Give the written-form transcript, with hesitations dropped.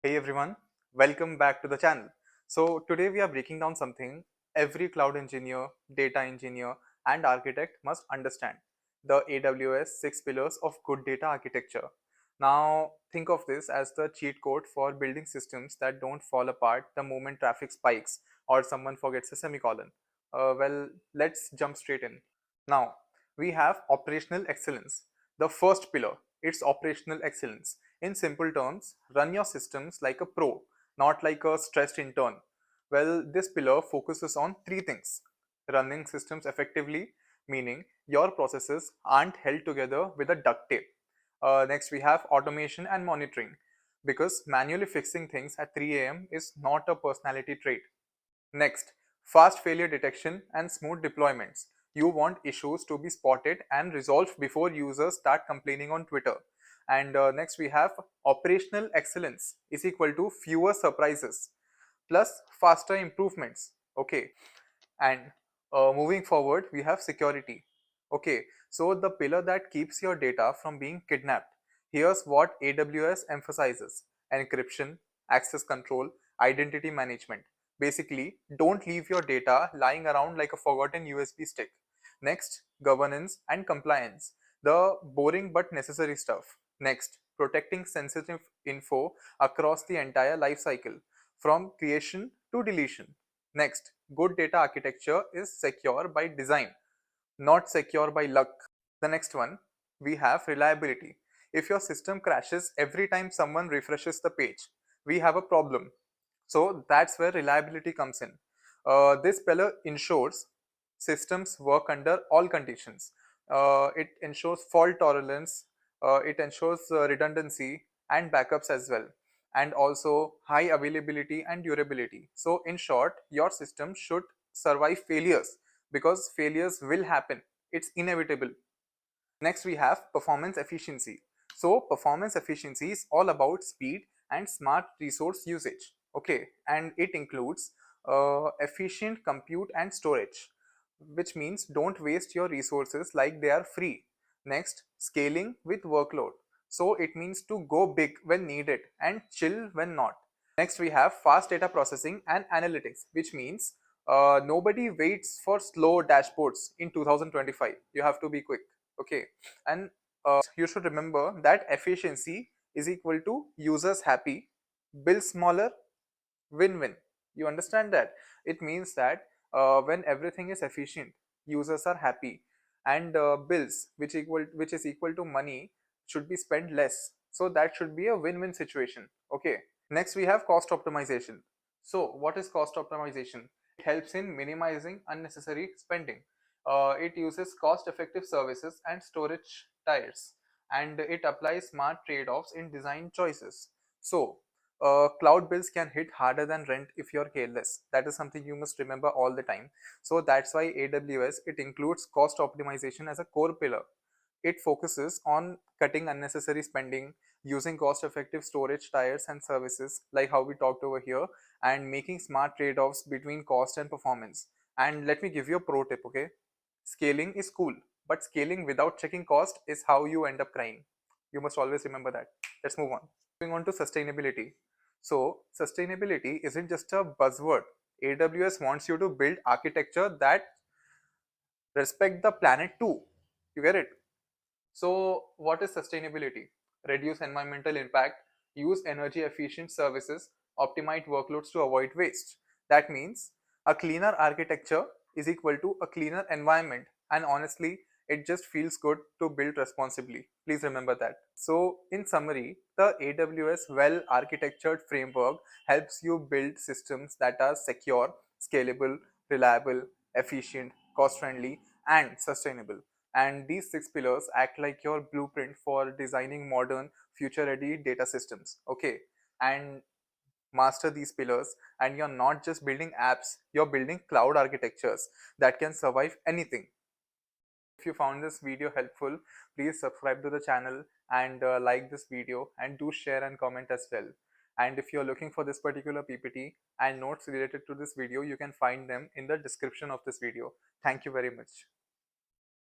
Hey everyone, welcome back to the channel. So today we are breaking down something every cloud engineer, data engineer and architect must understand. The AWS 6 pillars of good data architecture. Now think of this as the cheat code for building systems that don't fall apart the moment traffic spikes or someone forgets a semicolon. Well, let's jump straight in. Now we have operational excellence. The first pillar, it's operational excellence. In simple terms, run your systems like a pro, not like a stressed intern. Well, this pillar focuses on three things: running systems effectively, meaning your processes aren't held together with a duct tape. Next, we have automation and monitoring, because manually fixing things at 3 a.m. is not a personality trait. Next, fast failure detection and smooth deployments. You want issues to be spotted and resolved before users start complaining on Twitter. And next, we have operational excellence is equal to fewer surprises plus faster improvements. Okay, and moving forward, we have security. Okay, so the pillar that keeps your data from being kidnapped. Here's what AWS emphasizes: encryption, access control, identity management. Basically, don't leave your data lying around like a forgotten USB stick. Next, governance and compliance, the boring but necessary stuff. Next, protecting sensitive info across the entire life cycle, from creation to deletion. Next, good data architecture is secure by design, not secure by luck. The next one, we have reliability. If your system crashes every time someone refreshes the page, we have a problem. So that's where reliability comes in. This pillar ensures systems work under all conditions. It ensures fault tolerance, it ensures redundancy and backups as well, and also high availability and durability. So in short, your system should survive failures, because failures will happen. It's inevitable. Next, we have performance efficiency. So performance efficiency is all about speed and smart resource usage. Okay, and it includes efficient compute and storage, which means don't waste your resources like they are free. Next, scaling with workload. So it means to go big when needed and chill when not. Next, we have fast data processing and analytics, which means nobody waits for slow dashboards in 2025. You have to be quick. Okay, and you should remember that efficiency is equal to users happy, bill smaller, win-win. You understand that? It means that when everything is efficient, users are happy, and bills, which is equal to money, should be spent less. So that should be a win-win situation. Okay. Next, we have cost optimization. So what is cost optimization? It helps in minimizing unnecessary spending. It uses cost-effective services and storage tiers, and it applies smart trade-offs in design choices. So cloud bills can hit harder than rent if you're careless. That is something you must remember all the time. So that's why AWS, it includes cost optimization as a core pillar. It focuses on cutting unnecessary spending, using cost effective storage tiers and services like how we talked over here, and making smart trade-offs between cost and performance. And let me give you a pro tip. Okay, scaling is cool, but scaling without checking cost is how you end up crying. You must always remember that. Let's move on. Moving on to sustainability. So sustainability isn't just a buzzword. AWS wants you to build architecture that respect the planet too. You get it? So what is sustainability? Reduce environmental impact, use energy efficient services, optimize workloads to avoid waste. That means a cleaner architecture is equal to a cleaner environment, and honestly, it just feels good to build responsibly. Please remember that. So in summary, the AWS well architectured framework helps you build systems that are secure, scalable, reliable, efficient, cost friendly and sustainable. And these six pillars act like your blueprint for designing modern, future ready data systems. Okay, and master these pillars, and you're not just building apps, you're building cloud architectures that can survive anything. If you found this video helpful, please subscribe to the channel and like this video, and do share and comment as well. And if you're looking for this particular PPT and notes related to this video, you can find them in the description of this video. Thank you very much.